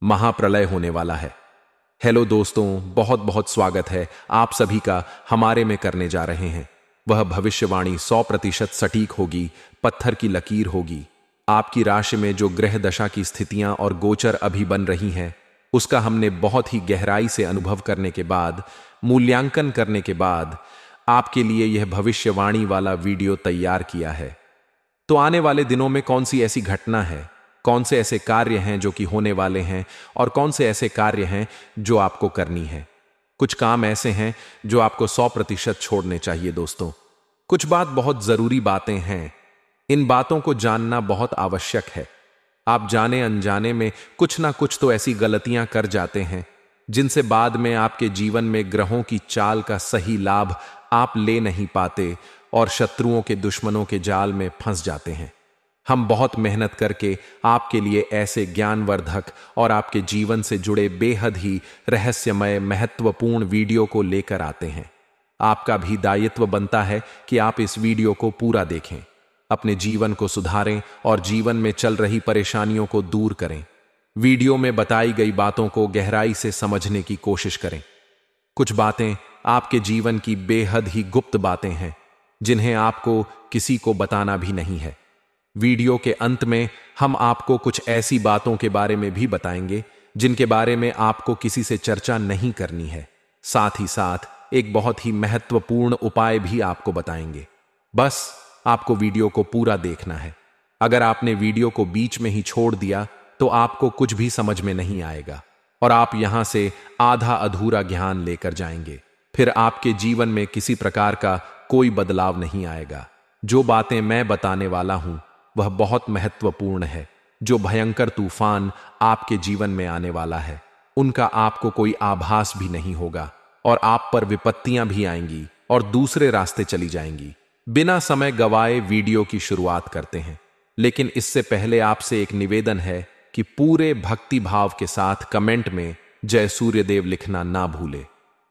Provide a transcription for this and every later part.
महाप्रलय होने वाला है। हेलो दोस्तों, बहुत बहुत स्वागत है आप सभी का हमारे में करने जा रहे हैं। वह भविष्यवाणी 100% सटीक होगी, पत्थर की लकीर होगी। आपकी राशि में जो ग्रह दशा की स्थितियां और गोचर अभी बन रही हैं, उसका हमने बहुत ही गहराई से अनुभव करने के बाद, मूल्यांकन करने के बाद आपके लिए यह भविष्यवाणी वाला वीडियो तैयार किया है। तो आने वाले दिनों में कौन सी ऐसी घटना है, कौन से ऐसे कार्य हैं जो कि होने वाले हैं और कौन से ऐसे कार्य हैं जो आपको करनी है। कुछ काम ऐसे हैं जो आपको 100% छोड़ने चाहिए दोस्तों। कुछ बात बहुत जरूरी बातें हैं, इन बातों को जानना बहुत आवश्यक है। आप जाने अनजाने में कुछ ना कुछ तो ऐसी गलतियां कर जाते हैं जिनसे बाद में आपके जीवन में ग्रहों की चाल का सही लाभ आप ले नहीं पाते और शत्रुओं के दुश्मनों के जाल में फंस जाते हैं। हम बहुत मेहनत करके आपके लिए ऐसे ज्ञानवर्धक और आपके जीवन से जुड़े बेहद ही रहस्यमय महत्वपूर्ण वीडियो को लेकर आते हैं। आपका भी दायित्व बनता है कि आप इस वीडियो को पूरा देखें, अपने जीवन को सुधारें और जीवन में चल रही परेशानियों को दूर करें। वीडियो में बताई गई बातों को गहराई से समझने की कोशिश करें। कुछ बातें आपके जीवन की बेहद ही गुप्त बातें हैं जिन्हें आपको किसी को बताना भी नहीं है। वीडियो के अंत में हम आपको कुछ ऐसी बातों के बारे में भी बताएंगे जिनके बारे में आपको किसी से चर्चा नहीं करनी है। साथ ही साथ एक बहुत ही महत्वपूर्ण उपाय भी आपको बताएंगे। बस आपको वीडियो को पूरा देखना है। अगर आपने वीडियो को बीच में ही छोड़ दिया तो आपको कुछ भी समझ में नहीं आएगा और आप यहां से आधा अधूरा ज्ञान लेकर जाएंगे। फिर आपके जीवन में किसी प्रकार का कोई बदलाव नहीं आएगा। जो बातें मैं बताने वाला हूं वह बहुत महत्वपूर्ण है। जो भयंकर तूफान आपके जीवन में आने वाला है उनका आपको कोई आभास भी नहीं होगा और आप पर विपत्तियां भी आएंगी और दूसरे रास्ते चली जाएंगी। बिना समय गवाए वीडियो की शुरुआत करते हैं, लेकिन इससे पहले आपसे एक निवेदन है कि पूरे भक्ति भाव के साथ कमेंट में जय सूर्यदेव लिखना ना भूले।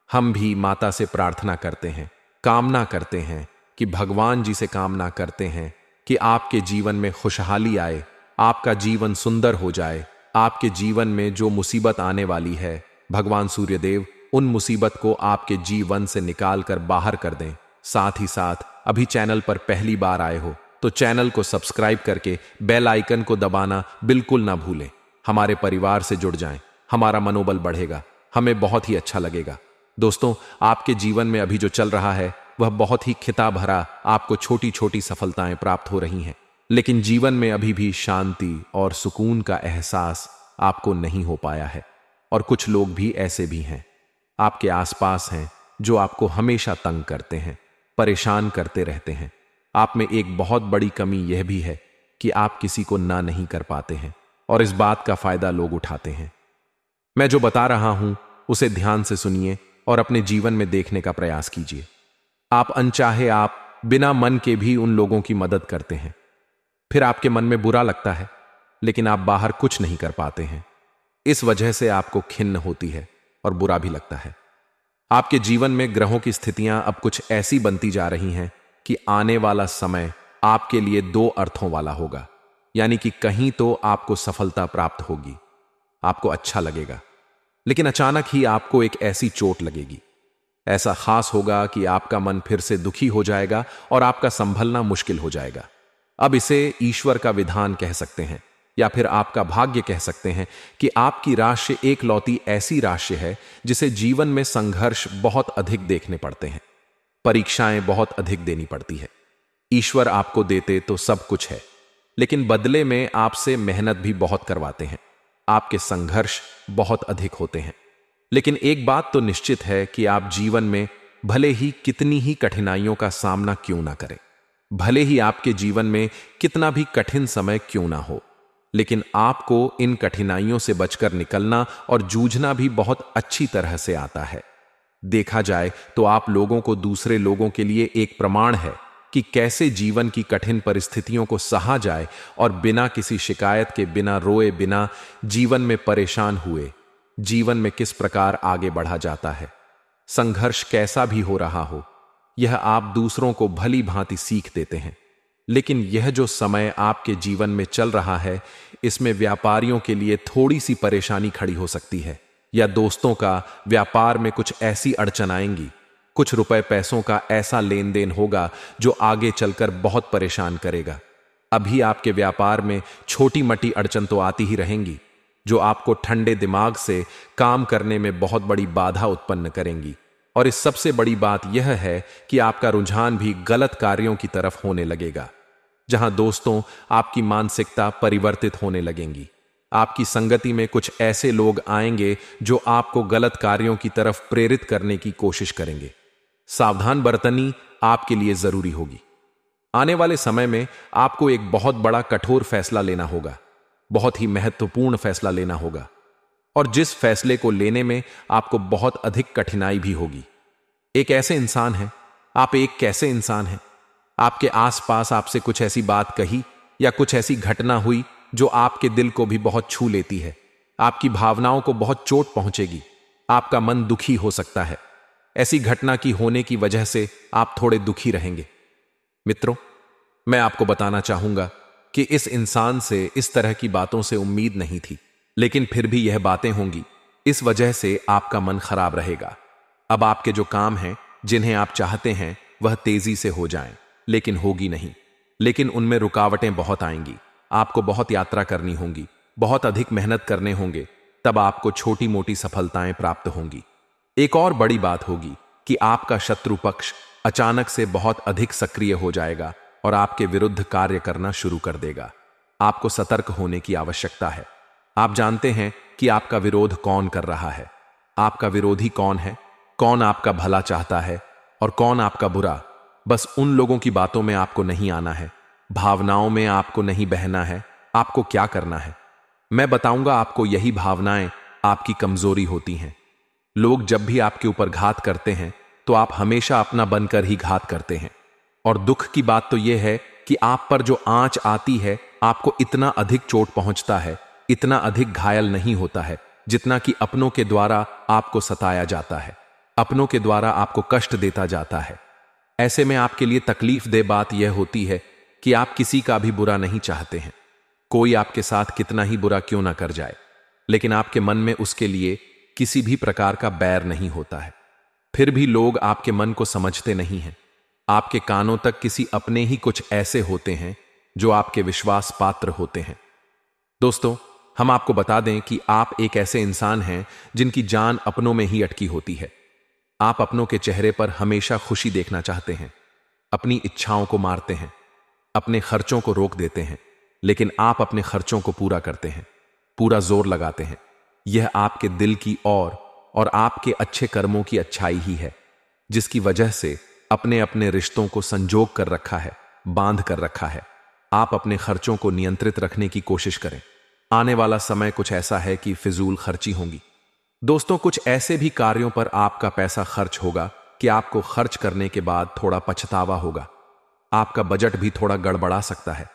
हम भी माता से प्रार्थना करते हैं, कामना करते हैं कि भगवान जी से कामना करते हैं कि आपके जीवन में खुशहाली आए, आपका जीवन सुंदर हो जाए। आपके जीवन में जो मुसीबत आने वाली है, भगवान सूर्यदेव उन मुसीबत को आपके जीवन से निकाल कर बाहर कर दें। साथ ही साथ अभी चैनल पर पहली बार आए हो तो चैनल को सब्सक्राइब करके बेल आइकन को दबाना बिल्कुल ना भूलें। हमारे परिवार से जुड़ जाएं, हमारा मनोबल बढ़ेगा, हमें बहुत ही अच्छा लगेगा। दोस्तों, आपके जीवन में अभी जो चल रहा है वह बहुत ही खिता भरा, आपको छोटी छोटी सफलताएं प्राप्त हो रही हैं, लेकिन जीवन में अभी भी शांति और सुकून का एहसास आपको नहीं हो पाया है। और कुछ लोग भी ऐसे भी हैं आपके आसपास हैं जो आपको हमेशा तंग करते हैं, परेशान करते रहते हैं। आप में एक बहुत बड़ी कमी यह भी है कि आप किसी को ना नहीं कर पाते हैं और इस बात का फायदा लोग उठाते हैं। मैं जो बता रहा हूं उसे ध्यान से सुनिए और अपने जीवन में देखने का प्रयास कीजिए। आप अनचाहे आप बिना मन के भी उन लोगों की मदद करते हैं, फिर आपके मन में बुरा लगता है लेकिन आप बाहर कुछ नहीं कर पाते हैं। इस वजह से आपको खिन्न होती है और बुरा भी लगता है। आपके जीवन में ग्रहों की स्थितियां अब कुछ ऐसी बनती जा रही हैं कि आने वाला समय आपके लिए दो अर्थों वाला होगा। यानी कि कहीं तो आपको सफलता प्राप्त होगी, आपको अच्छा लगेगा, लेकिन अचानक ही आपको एक ऐसी चोट लगेगी, ऐसा खास होगा कि आपका मन फिर से दुखी हो जाएगा और आपका संभलना मुश्किल हो जाएगा। अब इसे ईश्वर का विधान कह सकते हैं या फिर आपका भाग्य कह सकते हैं कि आपकी राशि एक लौती ऐसी राशि है जिसे जीवन में संघर्ष बहुत अधिक देखने पड़ते हैं, परीक्षाएं बहुत अधिक देनी पड़ती है। ईश्वर आपको देते तो सब कुछ है, लेकिन बदले में आपसे मेहनत भी बहुत करवाते हैं, आपके संघर्ष बहुत अधिक होते हैं। लेकिन एक बात तो निश्चित है कि आप जीवन में भले ही कितनी ही कठिनाइयों का सामना क्यों ना करें, भले ही आपके जीवन में कितना भी कठिन समय क्यों ना हो, लेकिन आपको इन कठिनाइयों से बचकर निकलना और जूझना भी बहुत अच्छी तरह से आता है। देखा जाए तो आप लोगों को दूसरे लोगों के लिए एक प्रमाण है कि कैसे जीवन की कठिन परिस्थितियों को सहा जाए और बिना किसी शिकायत के, बिना रोए, बिना जीवन में परेशान हुए जीवन में किस प्रकार आगे बढ़ा जाता है। संघर्ष कैसा भी हो रहा हो, यह आप दूसरों को भली भांति सीख देते हैं, लेकिन यह जो समय आपके जीवन में चल रहा है, इसमें व्यापारियों के लिए थोड़ी सी परेशानी खड़ी हो सकती है, या दोस्तों का व्यापार में कुछ ऐसी अड़चन आएंगी, कुछ रुपए पैसों का ऐसा लेन देन होगा जो आगे चलकर बहुत परेशान करेगा। अभी आपके व्यापार में छोटी मोटी अड़चन तो आती ही रहेंगी, जो आपको ठंडे दिमाग से काम करने में बहुत बड़ी बाधा उत्पन्न करेंगी। और इस सबसे बड़ी बात यह है कि आपका रुझान भी गलत कार्यों की तरफ होने लगेगा, जहां दोस्तों आपकी मानसिकता परिवर्तित होने लगेंगी। आपकी संगति में कुछ ऐसे लोग आएंगे जो आपको गलत कार्यों की तरफ प्रेरित करने की कोशिश करेंगे। सावधान बरतनी आपके लिए जरूरी होगी। आने वाले समय में आपको एक बहुत बड़ा कठोर फैसला लेना होगा, बहुत ही महत्वपूर्ण फैसला लेना होगा, और जिस फैसले को लेने में आपको बहुत अधिक कठिनाई भी होगी। एक ऐसे इंसान हैं, आप एक कैसे इंसान हैं? आपके आसपास आपसे कुछ ऐसी बात कही या कुछ ऐसी घटना हुई जो आपके दिल को भी बहुत छू लेती है, आपकी भावनाओं को बहुत चोट पहुंचेगी, आपका मन दुखी हो सकता है। ऐसी घटना की होने की वजह से आप थोड़े दुखी रहेंगे। मित्रों, मैं आपको बताना चाहूंगा कि इस इंसान से इस तरह की बातों से उम्मीद नहीं थी, लेकिन फिर भी यह बातें होंगी। इस वजह से आपका मन खराब रहेगा। अब आपके जो काम हैं, जिन्हें आप चाहते हैं, वह तेजी से हो जाएं, लेकिन होगी नहीं। लेकिन उनमें रुकावटें बहुत आएंगी। आपको बहुत यात्रा करनी होगी, बहुत अधिक मेहनत करने होंगे, तब आपको छोटी मोटी सफलताएं प्राप्त होंगी। एक और बड़ी बात होगी कि आपका शत्रु पक्ष अचानक से बहुत अधिक सक्रिय हो जाएगा और आपके विरुद्ध कार्य करना शुरू कर देगा। आपको सतर्क होने की आवश्यकता है। आप जानते हैं कि आपका विरोध कौन कर रहा है, आपका विरोधी कौन है, कौन आपका भला चाहता है और कौन आपका बुरा। बस उन लोगों की बातों में आपको नहीं आना है, भावनाओं में आपको नहीं बहना है। आपको क्या करना है, मैं बताऊंगा आपको। यही भावनाएं आपकी कमजोरी होती हैं। लोग जब भी आपके ऊपर घात करते हैं तो आप हमेशा अपना बनकर ही घात करते हैं। और दुख की बात तो यह है कि आप पर जो आंच आती है, आपको इतना अधिक चोट पहुंचता है, इतना अधिक घायल नहीं होता है, जितना कि अपनों के द्वारा आपको सताया जाता है, अपनों के द्वारा आपको कष्ट देता जाता है। ऐसे में आपके लिए तकलीफ दे बात यह होती है कि आप किसी का भी बुरा नहीं चाहते हैं। कोई आपके साथ कितना ही बुरा क्यों ना कर जाए, लेकिन आपके मन में उसके लिए किसी भी प्रकार का बैर नहीं होता है। फिर भी लोग आपके मन को समझते नहीं हैं। आपके कानों तक किसी अपने ही कुछ ऐसे होते हैं जो आपके विश्वास पात्र होते हैं। दोस्तों, हम आपको बता दें कि आप एक ऐसे इंसान हैं जिनकी जान अपनों में ही अटकी होती है। आप अपनों के चेहरे पर हमेशा खुशी देखना चाहते हैं, अपनी इच्छाओं को मारते हैं, अपने खर्चों को रोक देते हैं, लेकिन आप अपने खर्चों को पूरा करते हैं, पूरा जोर लगाते हैं। यह आपके दिल की और आपके अच्छे कर्मों की अच्छाई ही है, जिसकी वजह से अपने अपने रिश्तों को संजोग कर रखा है, बांध कर रखा है। आप अपने खर्चों को नियंत्रित रखने की कोशिश करें। आने वाला समय कुछ ऐसा है कि फिजूल खर्ची होंगी। दोस्तों, कुछ ऐसे भी कार्यों पर आपका पैसा खर्च होगा कि आपको खर्च करने के बाद थोड़ा पछतावा होगा। आपका बजट भी थोड़ा गड़बड़ा सकता है।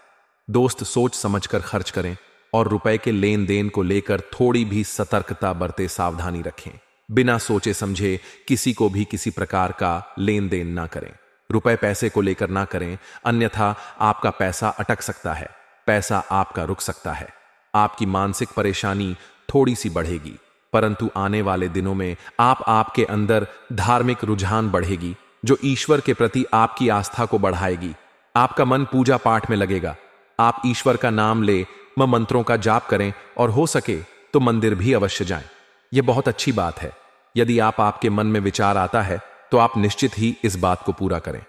दोस्त, सोच समझकर खर्च करें और रुपए के लेन देन को लेकर थोड़ी भी सतर्कता बरते, सावधानी रखें। बिना सोचे समझे किसी को भी किसी प्रकार का लेन देन ना करें। रुपए पैसे को लेकर ना करें, अन्यथा आपका पैसा अटक सकता है, पैसा आपका रुक सकता है। आपकी मानसिक परेशानी थोड़ी सी बढ़ेगी, परंतु आने वाले दिनों में आपके अंदर धार्मिक रुझान बढ़ेगी, जो ईश्वर के प्रति आपकी आस्था को बढ़ाएगी। आपका मन पूजा पाठ में लगेगा। आप ईश्वर का नाम ले, मंत्रों का जाप करें और हो सके तो मंदिर भी अवश्य जाएं। यह बहुत अच्छी बात है। यदि आपके मन में विचार आता है तो आप निश्चित ही इस बात को पूरा करें।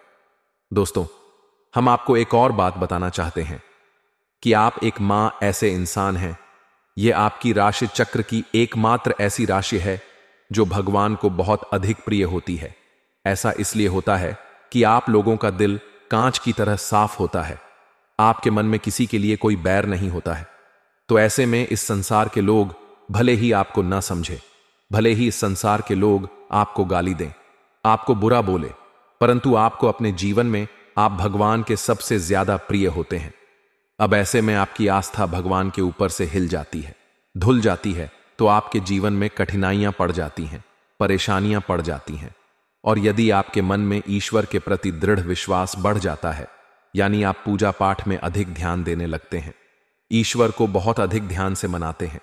दोस्तों, हम आपको एक और बात बताना चाहते हैं कि आप एक मां ऐसे इंसान हैं। यह आपकी राशि चक्र की एकमात्र ऐसी राशि है जो भगवान को बहुत अधिक प्रिय होती है। ऐसा इसलिए होता है कि आप लोगों का दिल कांच की तरह साफ होता है। आपके मन में किसी के लिए कोई बैर नहीं होता है। तो ऐसे में इस संसार के लोग भले ही आपको ना समझे, भले ही इस संसार के लोग आपको गाली दें, आपको बुरा बोले, परंतु आपको अपने जीवन में आप भगवान के सबसे ज्यादा प्रिय होते हैं। अब ऐसे में आपकी आस्था भगवान के ऊपर से हिल जाती है, धुल जाती है, तो आपके जीवन में कठिनाइयां पड़ जाती हैं, परेशानियां पड़ जाती हैं। और यदि आपके मन में ईश्वर के प्रति दृढ़ विश्वास बढ़ जाता है, यानी आप पूजा पाठ में अधिक ध्यान देने लगते हैं, ईश्वर को बहुत अधिक ध्यान से मनाते हैं,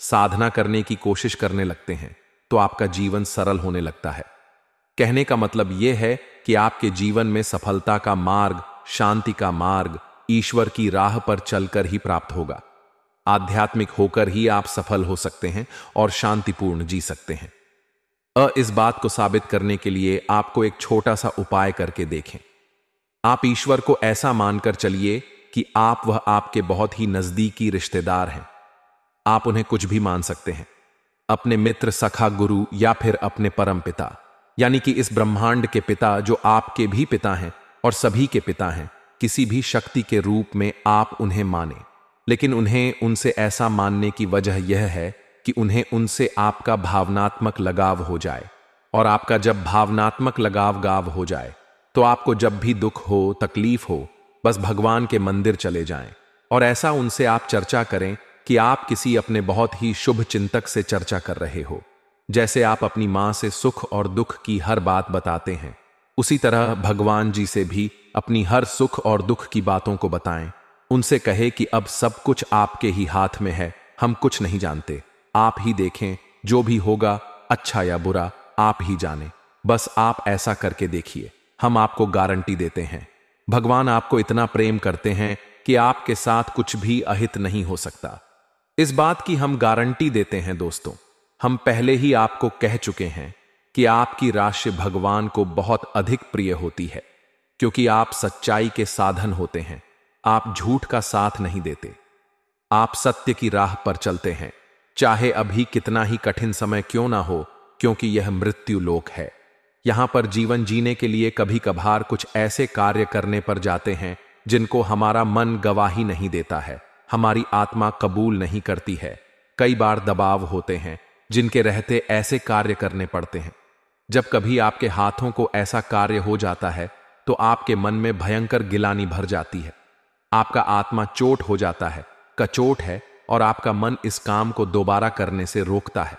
साधना करने की कोशिश करने लगते हैं, तो आपका जीवन सरल होने लगता है। कहने का मतलब यह है कि आपके जीवन में सफलता का मार्ग, शांति का मार्ग ईश्वर की राह पर चलकर ही प्राप्त होगा। आध्यात्मिक होकर ही आप सफल हो सकते हैं और शांतिपूर्ण जी सकते हैं। इस बात को साबित करने के लिए आपको एक छोटा सा उपाय करके देखें। आप ईश्वर को ऐसा मानकर चलिए कि वह आपके बहुत ही नजदीकी रिश्तेदार हैं। आप उन्हें कुछ भी मान सकते हैं, अपने मित्र, सखा, गुरु या फिर अपने परम पिता, यानी कि इस ब्रह्मांड के पिता जो आपके भी पिता हैं और सभी के पिता हैं। किसी भी शक्ति के रूप में आप उन्हें माने, लेकिन उन्हें उनसे ऐसा मानने की वजह यह है कि उन्हें उनसे आपका भावनात्मक लगाव हो जाए। और आपका जब भावनात्मक लगाव हो जाए तो आपको जब भी दुख हो, तकलीफ हो, बस भगवान के मंदिर चले जाएं और ऐसा उनसे आप चर्चा करें कि आप किसी अपने बहुत ही शुभ चिंतक से चर्चा कर रहे हो। जैसे आप अपनी मां से सुख और दुख की हर बात बताते हैं, उसी तरह भगवान जी से भी अपनी हर सुख और दुख की बातों को बताएं। उनसे कहे कि अब सब कुछ आपके ही हाथ में है, हम कुछ नहीं जानते, आप ही देखें, जो भी होगा अच्छा या बुरा आप ही जाने, बस आप ऐसा करके देखिए, हम आपको गारंटी देते हैं। भगवान आपको इतना प्रेम करते हैं कि आपके साथ कुछ भी अहित नहीं हो सकता। इस बात की हम गारंटी देते हैं दोस्तों। हम पहले ही आपको कह चुके हैं कि आपकी राशि भगवान को बहुत अधिक प्रिय होती है, क्योंकि आप सच्चाई के साधन होते हैं। आप झूठ का साथ नहीं देते, आप सत्य की राह पर चलते हैं, चाहे अभी कितना ही कठिन समय क्यों ना हो, क्योंकि यह मृत्यु लोक है। यहां पर जीवन जीने के लिए कभी कभार कुछ ऐसे कार्य करने पर जाते हैं जिनको हमारा मन गवाही नहीं देता है, हमारी आत्मा कबूल नहीं करती है। कई बार दबाव होते हैं जिनके रहते ऐसे कार्य करने पड़ते हैं। जब कभी आपके हाथों को ऐसा कार्य हो जाता है तो आपके मन में भयंकर गिलानी भर जाती है, आपका आत्मा चोट हो जाता है, कचोट है, और आपका मन इस काम को दोबारा करने से रोकता है।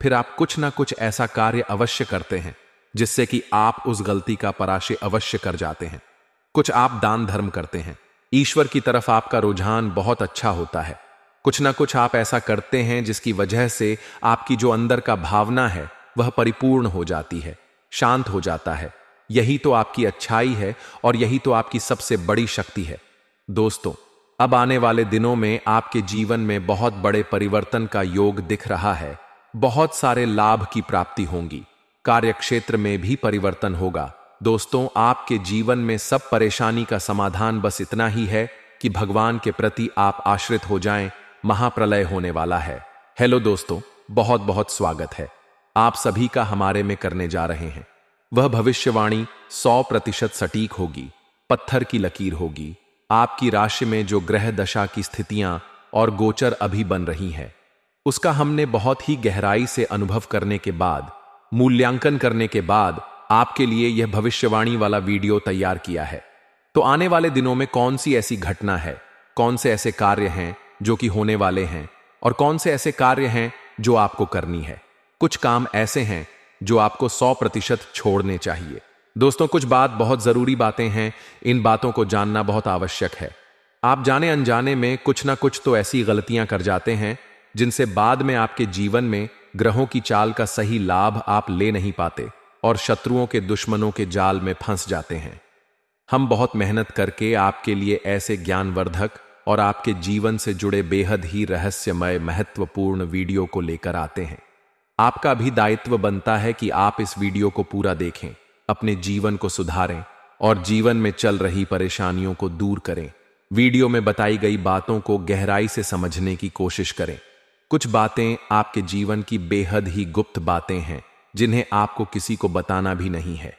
फिर आप कुछ ना कुछ ऐसा कार्य अवश्य करते हैं जिससे कि आप उस गलती का पराशय अवश्य कर जाते हैं। कुछ आप दान धर्म करते हैं, ईश्वर की तरफ आपका रुझान बहुत अच्छा होता है। कुछ ना कुछ आप ऐसा करते हैं जिसकी वजह से आपकी जो अंदर का भावना है वह परिपूर्ण हो जाती है, शांत हो जाता है। यही तो आपकी अच्छाई है और यही तो आपकी सबसे बड़ी शक्ति है। दोस्तों, अब आने वाले दिनों में आपके जीवन में बहुत बड़े परिवर्तन का योग दिख रहा है। बहुत सारे लाभ की प्राप्ति होंगी, कार्यक्षेत्र में भी परिवर्तन होगा। दोस्तों, आपके जीवन में सब परेशानी का समाधान बस इतना ही है कि भगवान के प्रति आप आश्रित हो जाएं। महाप्रलय होने वाला है। हेलो दोस्तों, बहुत बहुत स्वागत है। आप सभी का हमारे में करने जा रहे हैं। वह भविष्यवाणी 100% सटीक होगी, पत्थर की लकीर होगी। आपकी राशि में जो ग्रह दशा की स्थितियां और गोचर अभी बन रही हैं, उसका हमने बहुत ही गहराई से अनुभव करने के बाद, मूल्यांकन करने के बाद आपके लिए यह भविष्यवाणी वाला वीडियो तैयार किया है। तो आने वाले दिनों में कौन सी ऐसी घटना है, कौन से ऐसे कार्य हैं जो कि होने वाले हैं, और कौन से ऐसे कार्य हैं जो आपको करनी है। कुछ काम ऐसे हैं जो आपको 100% छोड़ने चाहिए। दोस्तों, कुछ बात बहुत जरूरी बातें हैं, इन बातों को जानना बहुत आवश्यक है। आप जाने अनजाने में कुछ ना कुछ तो ऐसी गलतियां कर जाते हैं जिनसे बाद में आपके जीवन में ग्रहों की चाल का सही लाभ आप ले नहीं पाते और शत्रुओं के, दुश्मनों के जाल में फंस जाते हैं। हम बहुत मेहनत करके आपके लिए ऐसे ज्ञानवर्धक और आपके जीवन से जुड़े बेहद ही रहस्यमय, महत्वपूर्ण वीडियो को लेकर आते हैं। आपका भी दायित्व बनता है कि आप इस वीडियो को पूरा देखें, अपने जीवन को सुधारें और जीवन में चल रही परेशानियों को दूर करें। वीडियो में बताई गई बातों को गहराई से समझने की कोशिश करें। कुछ बातें आपके जीवन की बेहद ही गुप्त बातें हैं जिन्हें आपको किसी को बताना भी नहीं है।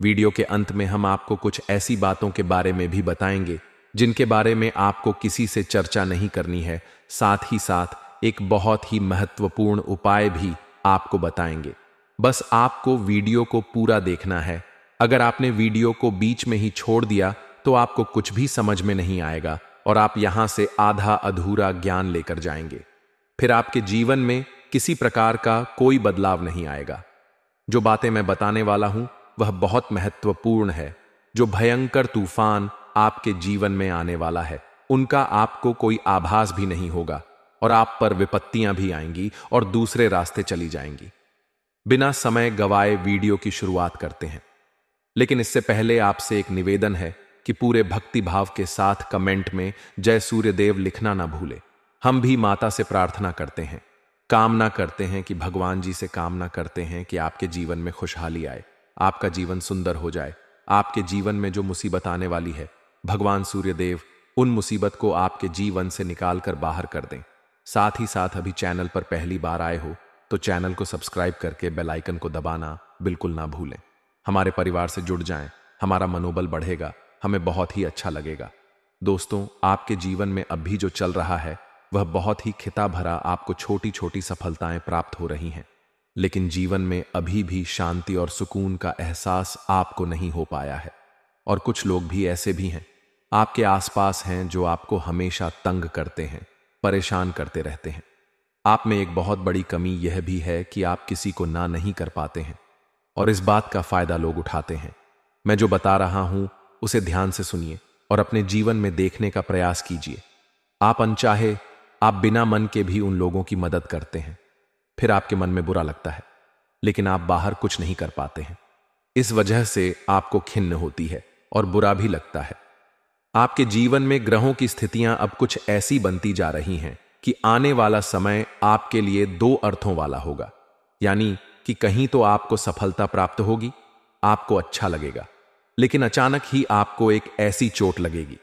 वीडियो के अंत में हम आपको कुछ ऐसी बातों के बारे में भी बताएंगे जिनके बारे में आपको किसी से चर्चा नहीं करनी है। साथ ही साथ एक बहुत ही महत्वपूर्ण उपाय भी आपको बताएंगे। बस आपको वीडियो को पूरा देखना है। अगर आपने वीडियो को बीच में ही छोड़ दिया तो आपको कुछ भी समझ में नहीं आएगा और आप यहां से आधा अधूरा ज्ञान लेकर जाएंगे। फिर आपके जीवन में किसी प्रकार का कोई बदलाव नहीं आएगा। जो बातें मैं बताने वाला हूं वह बहुत महत्वपूर्ण है। जो भयंकर तूफान आपके जीवन में आने वाला है, उनका आपको कोई आभास भी नहीं होगा और आप पर विपत्तियां भी आएंगी और दूसरे रास्ते चली जाएंगी। बिना समय गवाए वीडियो की शुरुआत करते हैं, लेकिन इससे पहले आपसे एक निवेदन है कि पूरे भक्ति भाव के साथ कमेंट में जय सूर्यदेव लिखना ना भूले। हम भी माता से प्रार्थना करते हैं, कामना करते हैं कि भगवान जी से कामना करते हैं कि आपके जीवन में खुशहाली आए, आपका जीवन सुंदर हो जाए। आपके जीवन में जो मुसीबत आने वाली है, भगवान सूर्यदेव उन मुसीबत को आपके जीवन से निकाल कर बाहर कर दें। साथ ही साथ अभी चैनल पर पहली बार आए हो तो चैनल को सब्सक्राइब करके बेल आइकन को दबाना बिल्कुल ना भूलें। हमारे परिवार से जुड़ जाएं, हमारा मनोबल बढ़ेगा, हमें बहुत ही अच्छा लगेगा। दोस्तों, आपके जीवन में अभी जो चल रहा है वह बहुत ही खिता भरा, आपको छोटी छोटी सफलताएं प्राप्त हो रही हैं, लेकिन जीवन में अभी भी शांति और सुकून का एहसास आपको नहीं हो पाया है। और कुछ लोग भी ऐसे भी हैं आपके आसपास हैं जो आपको हमेशा तंग करते हैं, परेशान करते रहते हैं। आप में एक बहुत बड़ी कमी यह भी है कि आप किसी को ना नहीं कर पाते हैं और इस बात का फायदा लोग उठाते हैं। मैं जो बता रहा हूं उसे ध्यान से सुनिए और अपने जीवन में देखने का प्रयास कीजिए। आप अनचाहे, आप बिना मन के भी उन लोगों की मदद करते हैं, फिर आपके मन में बुरा लगता है, लेकिन आप बाहर कुछ नहीं कर पाते हैं। इस वजह से आपको खिन्न होती है और बुरा भी लगता है। आपके जीवन में ग्रहों की स्थितियां अब कुछ ऐसी बनती जा रही हैं कि आने वाला समय आपके लिए दो अर्थों वाला होगा। यानी कि कहीं तो आपको सफलता प्राप्त होगी, आपको अच्छा लगेगा, लेकिन अचानक ही आपको एक ऐसी चोट लगेगी,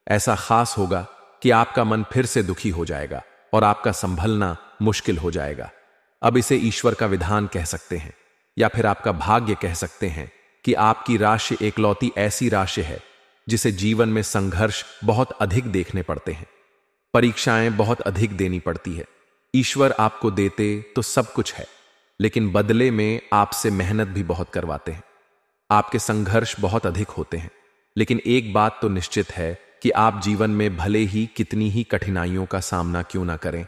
ऐसा खास होगा कि आपका मन फिर से दुखी हो जाएगा और आपका संभलना मुश्किल हो जाएगा। अब इसे ईश्वर का विधान कह सकते हैं या फिर आपका भाग्य कह सकते हैं कि आपकी राशि एकलौती ऐसी राशि है जिसे जीवन में संघर्ष बहुत अधिक देखने पड़ते हैं, परीक्षाएं बहुत अधिक देनी पड़ती है। ईश्वर आपको देते तो सब कुछ है, लेकिन बदले में आपसे मेहनत भी बहुत करवाते हैं। आपके संघर्ष बहुत अधिक होते हैं, लेकिन एक बात तो निश्चित है कि आप जीवन में भले ही कितनी ही कठिनाइयों का सामना क्यों ना करें,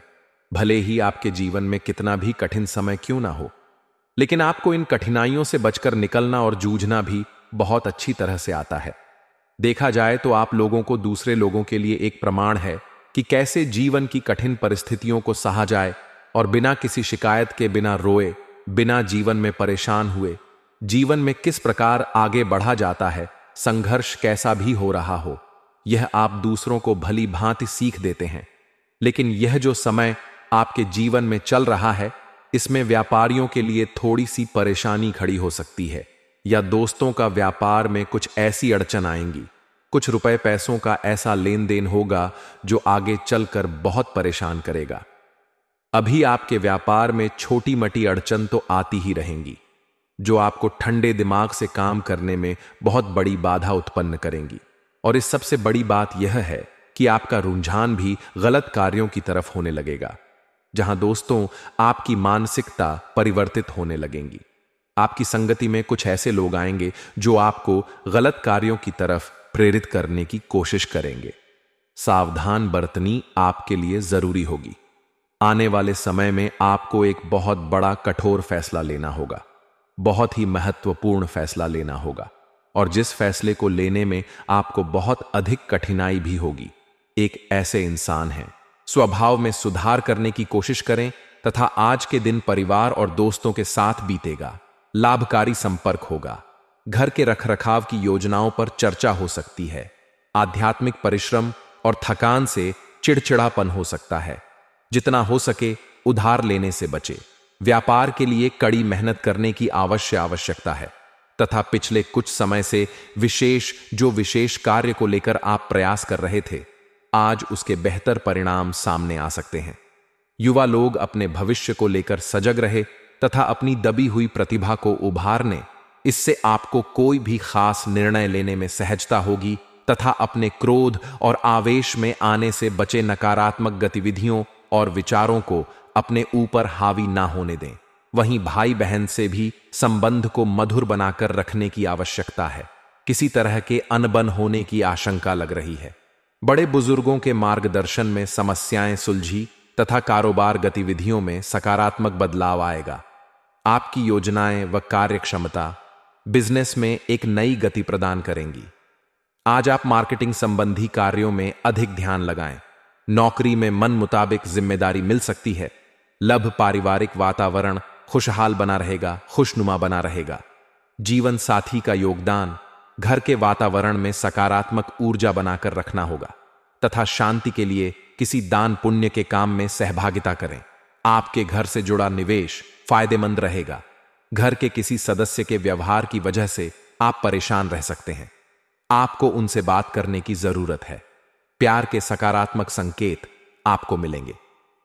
भले ही आपके जीवन में कितना भी कठिन समय क्यों ना हो, लेकिन आपको इन कठिनाइयों से बचकर निकलना और जूझना भी बहुत अच्छी तरह से आता है। देखा जाए तो आप लोगों को दूसरे लोगों के लिए एक प्रमाण है कि कैसे जीवन की कठिन परिस्थितियों को सहा जाए और बिना किसी शिकायत के, बिना रोए, बिना जीवन में परेशान हुए, जीवन में किस प्रकार आगे बढ़ा जाता है, संघर्ष कैसा भी हो रहा हो, यह आप दूसरों को भली भांति सीख देते हैं। लेकिन यह जो समय आपके जीवन में चल रहा है, इसमें व्यापारियों के लिए थोड़ी सी परेशानी खड़ी हो सकती है, या दोस्तों का व्यापार में कुछ ऐसी अड़चन आएंगी, कुछ रुपए पैसों का ऐसा लेन देन होगा जो आगे चलकर बहुत परेशान करेगा। अभी आपके व्यापार में छोटी मोटी अड़चन तो आती ही रहेंगी, जो आपको ठंडे दिमाग से काम करने में बहुत बड़ी बाधा उत्पन्न करेंगी। और इस सबसे बड़ी बात यह है कि आपका रुझान भी गलत कार्यों की तरफ होने लगेगा, जहां दोस्तों आपकी मानसिकता परिवर्तित होने लगेंगी। आपकी संगति में कुछ ऐसे लोग आएंगे जो आपको गलत कार्यों की तरफ प्रेरित करने की कोशिश करेंगे। सावधान बरतनी आपके लिए जरूरी होगी। आने वाले समय में आपको एक बहुत बड़ा कठोर फैसला लेना होगा, बहुत ही महत्वपूर्ण फैसला लेना होगा, और जिस फैसले को लेने में आपको बहुत अधिक कठिनाई भी होगी। एक ऐसे इंसान हैं, स्वभाव में सुधार करने की कोशिश करें तथा आज के दिन परिवार और दोस्तों के साथ बीतेगा, लाभकारी संपर्क होगा, घर के रखरखाव की योजनाओं पर चर्चा हो सकती है, आध्यात्मिक परिश्रम और थकान से चिड़चिड़ापन हो सकता है। जितना हो सके उधार लेने से बचे। व्यापार के लिए कड़ी मेहनत करने की आवश्यकता है तथा पिछले कुछ समय से विशेष कार्य को लेकर आप प्रयास कर रहे थे, आज उसके बेहतर परिणाम सामने आ सकते हैं। युवा लोग अपने भविष्य को लेकर सजग रहे तथा अपनी दबी हुई प्रतिभा को उभारने, इससे आपको कोई भी खास निर्णय लेने में सहजता होगी तथा अपने क्रोध और आवेश में आने से बचे नकारात्मक गतिविधियों और विचारों को अपने ऊपर हावी ना होने दें। वहीं भाई बहन से भी संबंध को मधुर बनाकर रखने की आवश्यकता है। किसी तरह के अनबन होने की आशंका लग रही है। बड़े बुजुर्गों के मार्गदर्शन में समस्याएं सुलझी तथा कारोबार गतिविधियों में सकारात्मक बदलाव आएगा। आपकी योजनाएं व कार्यक्षमता बिजनेस में एक नई गति प्रदान करेंगी। आज आप मार्केटिंग संबंधी कार्यों में अधिक ध्यान लगाएं। नौकरी में मन मुताबिक जिम्मेदारी मिल सकती है। लभ पारिवारिक वातावरण खुशहाल बना रहेगा, खुशनुमा बना रहेगा। जीवन साथी का योगदान, घर के वातावरण में सकारात्मक ऊर्जा बनाकर रखना होगा तथा शांति के लिए किसी दान पुण्य के काम में सहभागिता करें। आपके घर से जुड़ा निवेश फायदेमंद रहेगा। घर के किसी सदस्य के व्यवहार की वजह से आप परेशान रह सकते हैं। आपको उनसे बात करने की जरूरत है। प्यार के सकारात्मक संकेत आपको मिलेंगे।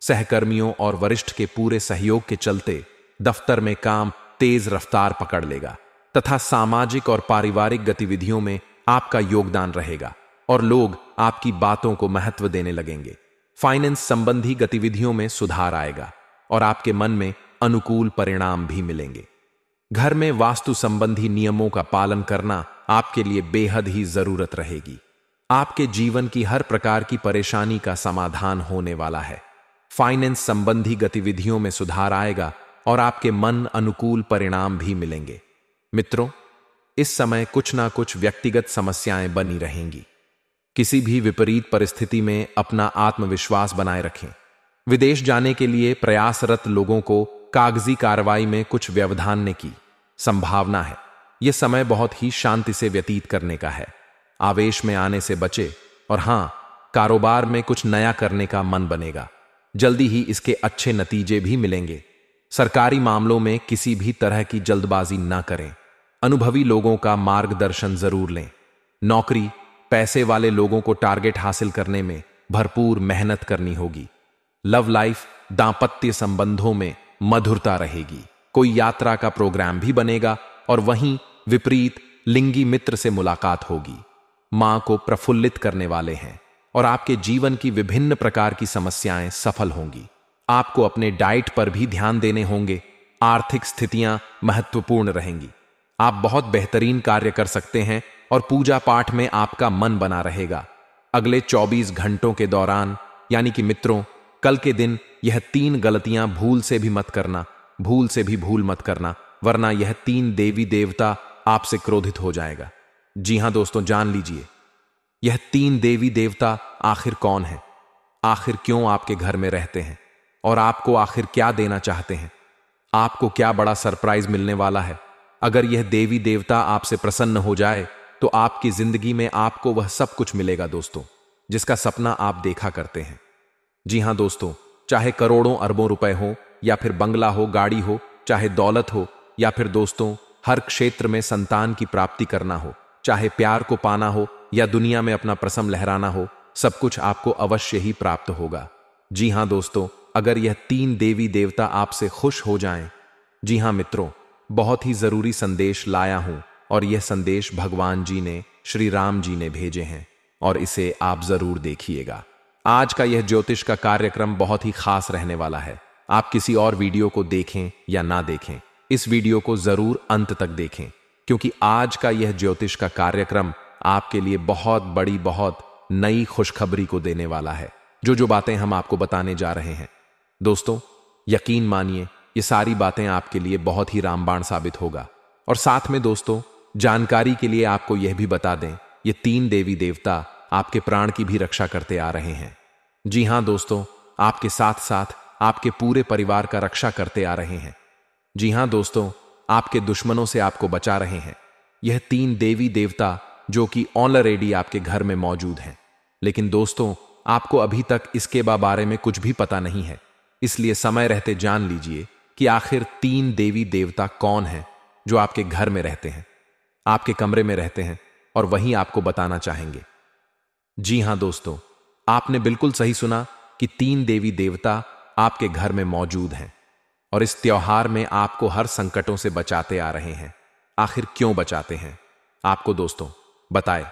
सहकर्मियों और वरिष्ठ के पूरे सहयोग के चलते दफ्तर में काम तेज रफ्तार पकड़ लेगा तथा सामाजिक और पारिवारिक गतिविधियों में आपका योगदान रहेगा और लोग आपकी बातों को महत्व देने लगेंगे। फाइनेंस संबंधी गतिविधियों में सुधार आएगा और आपके मन में अनुकूल परिणाम भी मिलेंगे। घर में वास्तु संबंधी नियमों का पालन करना आपके लिए बेहद ही जरूरत रहेगी। आपके जीवन की हर प्रकार की परेशानी का समाधान होने वाला है। फाइनेंस संबंधी गतिविधियों में सुधार आएगा और आपके मन अनुकूल परिणाम भी मिलेंगे। मित्रों, इस समय कुछ ना कुछ व्यक्तिगत समस्याएं बनी रहेंगी। किसी भी विपरीत परिस्थिति में अपना आत्मविश्वास बनाए रखें। विदेश जाने के लिए प्रयासरत लोगों को कागजी कार्रवाई में कुछ व्यवधान की संभावना है। यह समय बहुत ही शांति से व्यतीत करने का है। आवेश में आने से बचे और हां, कारोबार में कुछ नया करने का मन बनेगा। जल्दी ही इसके अच्छे नतीजे भी मिलेंगे। सरकारी मामलों में किसी भी तरह की जल्दबाजी ना करें। अनुभवी लोगों का मार्गदर्शन जरूर लें। नौकरी, पैसे वाले लोगों को टारगेट हासिल करने में भरपूर मेहनत करनी होगी। लव लाइफ, दांपत्य संबंधों में मधुरता रहेगी। कोई यात्रा का प्रोग्राम भी बनेगा और वहीं विपरीत लिंगी मित्र से मुलाकात होगी। मां को प्रफुल्लित करने वाले हैं और आपके जीवन की विभिन्न प्रकार की समस्याएं सफल होंगी। आपको अपने डाइट पर भी ध्यान देने होंगे। आर्थिक स्थितियां महत्वपूर्ण रहेंगी। आप बहुत बेहतरीन कार्य कर सकते हैं और पूजा पाठ में आपका मन बना रहेगा। अगले 24 घंटों के दौरान, यानी कि मित्रों, कल के दिन यह 3 गलतियां भूल से भी मत करना, भूल से भी भूल मत करना, वरना यह 3 देवी देवता आपसे क्रोधित हो जाएगा। जी हां दोस्तों, जान लीजिए यह 3 देवी देवता आखिर कौन है, आखिर क्यों आपके घर में रहते हैं और आपको आखिर क्या देना चाहते हैं। आपको क्या बड़ा सरप्राइज मिलने वाला है। अगर यह देवी देवता आपसे प्रसन्न हो जाए तो आपकी जिंदगी में आपको वह सब कुछ मिलेगा दोस्तों, जिसका सपना आप देखा करते हैं। जी हां दोस्तों, चाहे करोड़ों अरबों रुपए हो या फिर बंगला हो, गाड़ी हो, चाहे दौलत हो या फिर दोस्तों हर क्षेत्र में संतान की प्राप्ति करना हो, चाहे प्यार को पाना हो या दुनिया में अपना प्रसम लहराना हो, सब कुछ आपको अवश्य ही प्राप्त होगा। जी हां दोस्तों, अगर यह 3 देवी देवता आपसे खुश हो जाएं। जी हां मित्रों, बहुत ही जरूरी संदेश लाया हूं और यह संदेश भगवान जी ने, श्री राम जी ने भेजे हैं और इसे आप जरूर देखिएगा। आज का यह ज्योतिष का कार्यक्रम बहुत ही खास रहने वाला है। आप किसी और वीडियो को देखें या ना देखें, इस वीडियो को जरूर अंत तक देखें, क्योंकि आज का यह ज्योतिष का कार्यक्रम आपके लिए बहुत बड़ी, बहुत नई खुशखबरी को देने वाला है। जो बातें हम आपको बताने जा रहे हैं दोस्तों, यकीन मानिए ये सारी बातें आपके लिए बहुत ही रामबाण साबित होगा। और साथ में दोस्तों, जानकारी के लिए आपको यह भी बता दें, ये 3 देवी देवता आपके प्राण की भी रक्षा करते आ रहे हैं। जी हां दोस्तों, आपके साथ साथ आपके पूरे परिवार का रक्षा करते आ रहे हैं। जी हां दोस्तों, आपके दुश्मनों से आपको बचा रहे हैं। यह 3 देवी देवता जो कि ऑलरेडी आपके घर में मौजूद हैं। लेकिन दोस्तों, आपको अभी तक इसके बारे में कुछ भी पता नहीं है, इसलिए समय रहते जान लीजिए कि आखिर 3 देवी देवता कौन हैं जो आपके घर में रहते हैं, आपके कमरे में रहते हैं और वहीं आपको बताना चाहेंगे। जी हां दोस्तों, आपने बिल्कुल सही सुना कि 3 देवी देवता आपके घर में मौजूद हैं और इस त्योहार में आपको हर संकटों से बचाते आ रहे हैं। आखिर क्यों बचाते हैं, आपको दोस्तों बताए।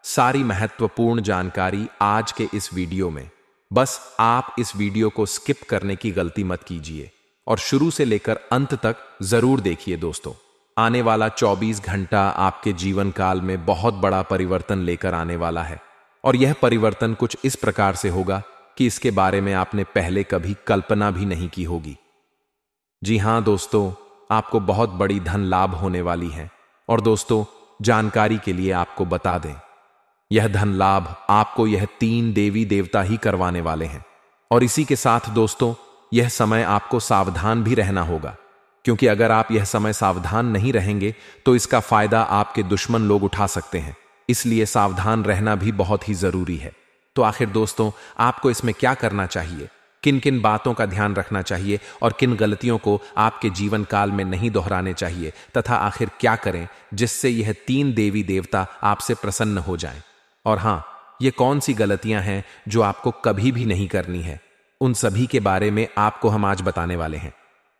सारी महत्वपूर्ण जानकारी आज के इस वीडियो में। बस आप इस वीडियो को स्किप करने की गलती मत कीजिए और शुरू से लेकर अंत तक जरूर देखिए दोस्तों। आने वाला 24 घंटा आपके जीवन काल में बहुत बड़ा परिवर्तन लेकर आने वाला है और यह परिवर्तन कुछ इस प्रकार से होगा कि इसके बारे में आपने पहले कभी कल्पना भी नहीं की होगी। जी हां दोस्तों, आपको बहुत बड़ी धन लाभ होने वाली है। और दोस्तों, जानकारी के लिए आपको बता दें, यह धन लाभ आपको यह 3 देवी देवता ही करवाने वाले हैं। और इसी के साथ दोस्तों, यह समय आपको सावधान भी रहना होगा, क्योंकि अगर आप यह समय सावधान नहीं रहेंगे तो इसका फायदा आपके दुश्मन लोग उठा सकते हैं। इसलिए सावधान रहना भी बहुत ही जरूरी है। तो आखिर दोस्तों, आपको इसमें क्या करना चाहिए, किन किन बातों का ध्यान रखना चाहिए और किन गलतियों को आपके जीवन काल में नहीं दोहराने चाहिए, तथा आखिर क्या करें जिससे यह 3 देवी देवता आपसे प्रसन्न हो जाएं। और हां, ये कौन सी गलतियां हैं जो आपको कभी भी नहीं करनी है, उन सभी के बारे में आपको हम आज बताने वाले हैं।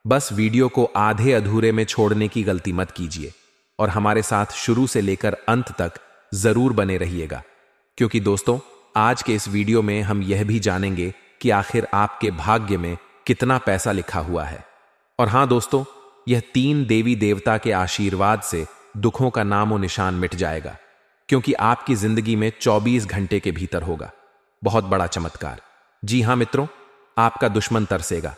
बस वीडियो को आधे अधूरे में छोड़ने की गलती मत कीजिए और हमारे साथ शुरू से लेकर अंत तक जरूर बने रहिएगा, क्योंकि दोस्तों, आज के इस वीडियो में हम यह भी जानेंगे कि आखिर आपके भाग्य में कितना पैसा लिखा हुआ है। और हां दोस्तों, यह 3 देवी देवता के आशीर्वाद से दुखों का नामो निशान मिट जाएगा, क्योंकि आपकी जिंदगी में 24 घंटे के भीतर होगा बहुत बड़ा चमत्कार। जी हां मित्रों, आपका दुश्मन तरसेगा।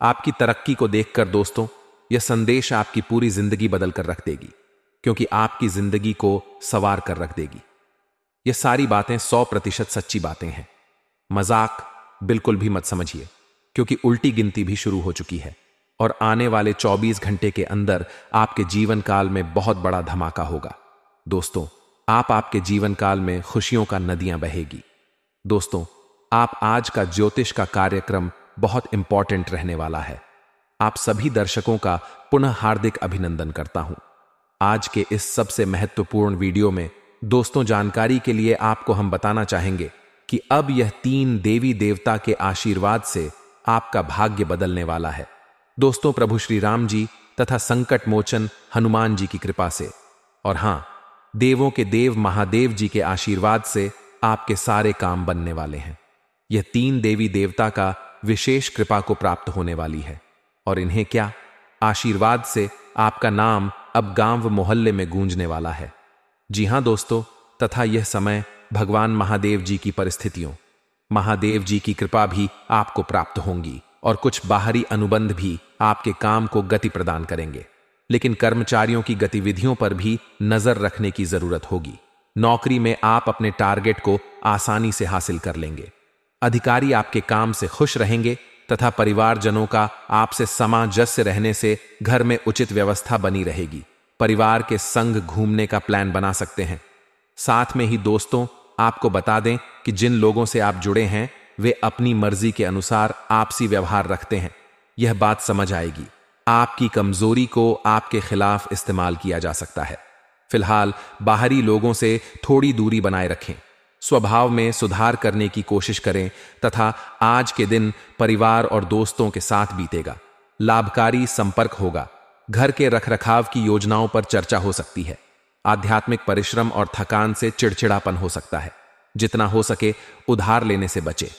आपकी तरक्की को देखकर दोस्तों, यह संदेश आपकी पूरी जिंदगी बदल कर रख देगी, क्योंकि आपकी जिंदगी को संवार कर रख देगी। यह सारी बातें 100% सच्ची बातें हैं। मजाक बिल्कुल भी मत समझिए, क्योंकि उल्टी गिनती भी शुरू हो चुकी है और आने वाले 24 घंटे के अंदर आपके जीवन काल में बहुत बड़ा धमाका होगा। दोस्तों, आपके जीवन काल में खुशियों का नदियां बहेगी। दोस्तों, आप आज का ज्योतिष का कार्यक्रम बहुत इंपॉर्टेंट रहने वाला है। आप सभी दर्शकों का पुनः हार्दिक अभिनंदन करता हूं। आज के इस सबसे महत्वपूर्ण वीडियो में दोस्तों, जानकारी के लिए आपको हम बताना चाहेंगे कि अब यह 3 देवी देवता के आशीर्वाद से आपका भाग्य बदलने वाला है। दोस्तों, प्रभु श्री राम जी तथा संकट मोचन हनुमान जी की कृपा से, और हां, देवों के देव महादेव जी के आशीर्वाद से आपके सारे काम बनने वाले हैं। यह 3 देवी देवता का विशेष कृपा को प्राप्त होने वाली है और इन्हें क्या आशीर्वाद से आपका नाम अब गांव व मोहल्ले में गूंजने वाला है। जी हां दोस्तों, तथा यह समय भगवान महादेव जी की परिस्थितियों, महादेव जी की कृपा भी आपको प्राप्त होंगी और कुछ बाहरी अनुबंध भी आपके काम को गति प्रदान करेंगे। लेकिन कर्मचारियों की गतिविधियों पर भी नजर रखने की जरूरत होगी। नौकरी में आप अपने टारगेट को आसानी से हासिल कर लेंगे। अधिकारी आपके काम से खुश रहेंगे तथा परिवारजनों का आपसे सामंजस्य रहने से घर में उचित व्यवस्था बनी रहेगी। परिवार के संग घूमने का प्लान बना सकते हैं। साथ में ही दोस्तों, आपको बता दें कि जिन लोगों से आप जुड़े हैं वे अपनी मर्जी के अनुसार आपसी व्यवहार रखते हैं। यह बात समझ आएगी। आपकी कमजोरी को आपके खिलाफ इस्तेमाल किया जा सकता है। फिलहाल बाहरी लोगों से थोड़ी दूरी बनाए रखें, स्वभाव में सुधार करने की कोशिश करें तथा आज के दिन परिवार और दोस्तों के साथ बीतेगा। लाभकारी संपर्क होगा। घर के रखरखाव की योजनाओं पर चर्चा हो सकती है। आध्यात्मिक परिश्रम और थकान से चिड़चिड़ापन हो सकता है। जितना हो सके उधार लेने से बचे।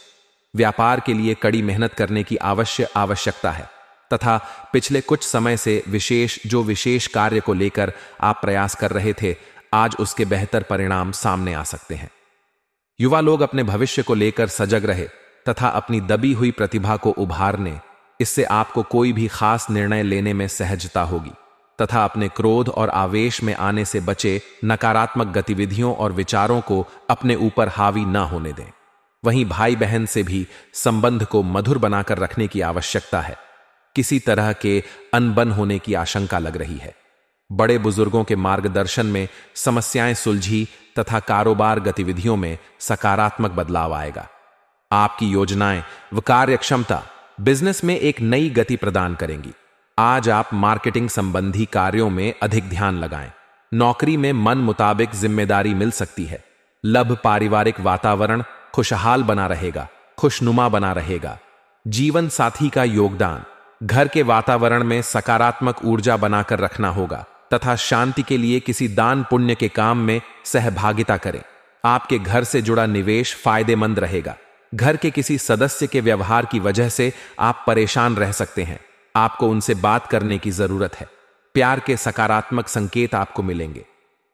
व्यापार के लिए कड़ी मेहनत करने की आवश्यकता है तथा पिछले कुछ समय से विशेष कार्य को लेकर आप प्रयास कर रहे थे, आज उसके बेहतर परिणाम सामने आ सकते हैं। युवा लोग अपने भविष्य को लेकर सजग रहे तथा अपनी दबी हुई प्रतिभा को उभारने, इससे आपको कोई भी खास निर्णय लेने में सहजता होगी तथा अपने क्रोध और आवेश में आने से बचे। नकारात्मक गतिविधियों और विचारों को अपने ऊपर हावी ना होने दें। वहीं भाई बहन से भी संबंध को मधुर बनाकर रखने की आवश्यकता है। किसी तरह के अनबन होने की आशंका लग रही है। बड़े बुजुर्गों के मार्गदर्शन में समस्याएं सुलझी तथा कारोबार गतिविधियों में सकारात्मक बदलाव आएगा। आपकी योजनाएं व कार्यक्षमता बिजनेस में एक नई गति प्रदान करेंगी। आज आप मार्केटिंग संबंधी कार्यों में अधिक ध्यान लगाएं। नौकरी में मन मुताबिक जिम्मेदारी मिल सकती है। लभ पारिवारिक वातावरण खुशहाल बना रहेगा, खुशनुमा बना रहेगा। जीवन साथी का योगदान, घर के वातावरण में सकारात्मक ऊर्जा बनाकर रखना होगा तथा शांति के लिए किसी दान पुण्य के काम में सहभागिता करें। आपके घर से जुड़ा निवेश फायदेमंद रहेगा। घर के किसी सदस्य के व्यवहार की वजह से आप परेशान रह सकते हैं। आपको उनसे बात करने की जरूरत है। प्यार के सकारात्मक संकेत आपको मिलेंगे।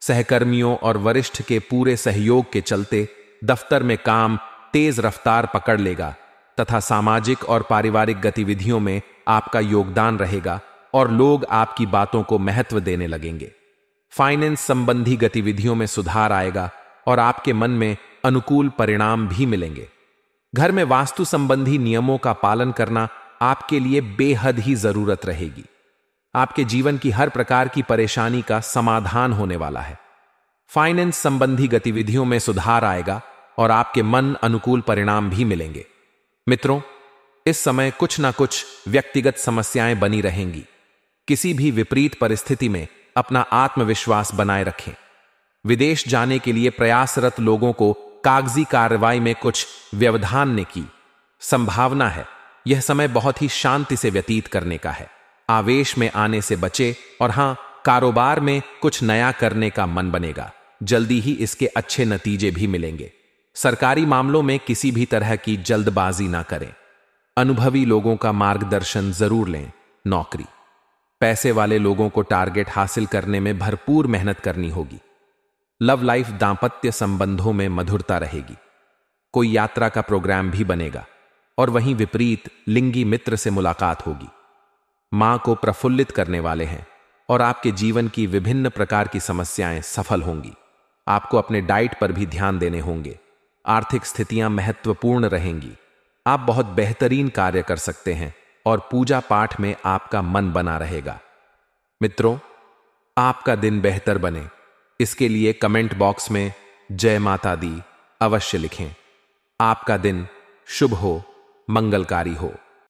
सहकर्मियों और वरिष्ठ के पूरे सहयोग के चलते दफ्तर में काम तेज रफ्तार पकड़ लेगा तथा सामाजिक और पारिवारिक गतिविधियों में आपका योगदान रहेगा और लोग आपकी बातों को महत्व देने लगेंगे। फाइनेंस संबंधी गतिविधियों में सुधार आएगा और आपके मन में अनुकूल परिणाम भी मिलेंगे। घर में वास्तु संबंधी नियमों का पालन करना आपके लिए बेहद ही जरूरत रहेगी। आपके जीवन की हर प्रकार की परेशानी का समाधान होने वाला है। फाइनेंस संबंधी गतिविधियों में सुधार आएगा और आपके मन अनुकूल परिणाम भी मिलेंगे। मित्रों, इस समय कुछ ना कुछ व्यक्तिगत समस्याएं बनी रहेंगी। किसी भी विपरीत परिस्थिति में अपना आत्मविश्वास बनाए रखें। विदेश जाने के लिए प्रयासरत लोगों को कागजी कार्रवाई में कुछ व्यवधान की संभावना है। यह समय बहुत ही शांति से व्यतीत करने का है। आवेश में आने से बचे और हां, कारोबार में कुछ नया करने का मन बनेगा। जल्दी ही इसके अच्छे नतीजे भी मिलेंगे। सरकारी मामलों में किसी भी तरह की जल्दबाजी ना करें। अनुभवी लोगों का मार्गदर्शन जरूर लें। नौकरी, पैसे वाले लोगों को टारगेट हासिल करने में भरपूर मेहनत करनी होगी। लव लाइफ, दांपत्य संबंधों में मधुरता रहेगी। कोई यात्रा का प्रोग्राम भी बनेगा और वहीं विपरीत लिंगी मित्र से मुलाकात होगी। मां को प्रफुल्लित करने वाले हैं और आपके जीवन की विभिन्न प्रकार की समस्याएं सफल होंगी। आपको अपने डाइट पर भी ध्यान देने होंगे। आर्थिक स्थितियां महत्वपूर्ण रहेंगी। आप बहुत बेहतरीन कार्य कर सकते हैं और पूजा पाठ में आपका मन बना रहेगा। मित्रों, आपका दिन बेहतर बने, इसके लिए कमेंट बॉक्स में जय माता दी अवश्य लिखें। आपका दिन शुभ हो, मंगलकारी हो।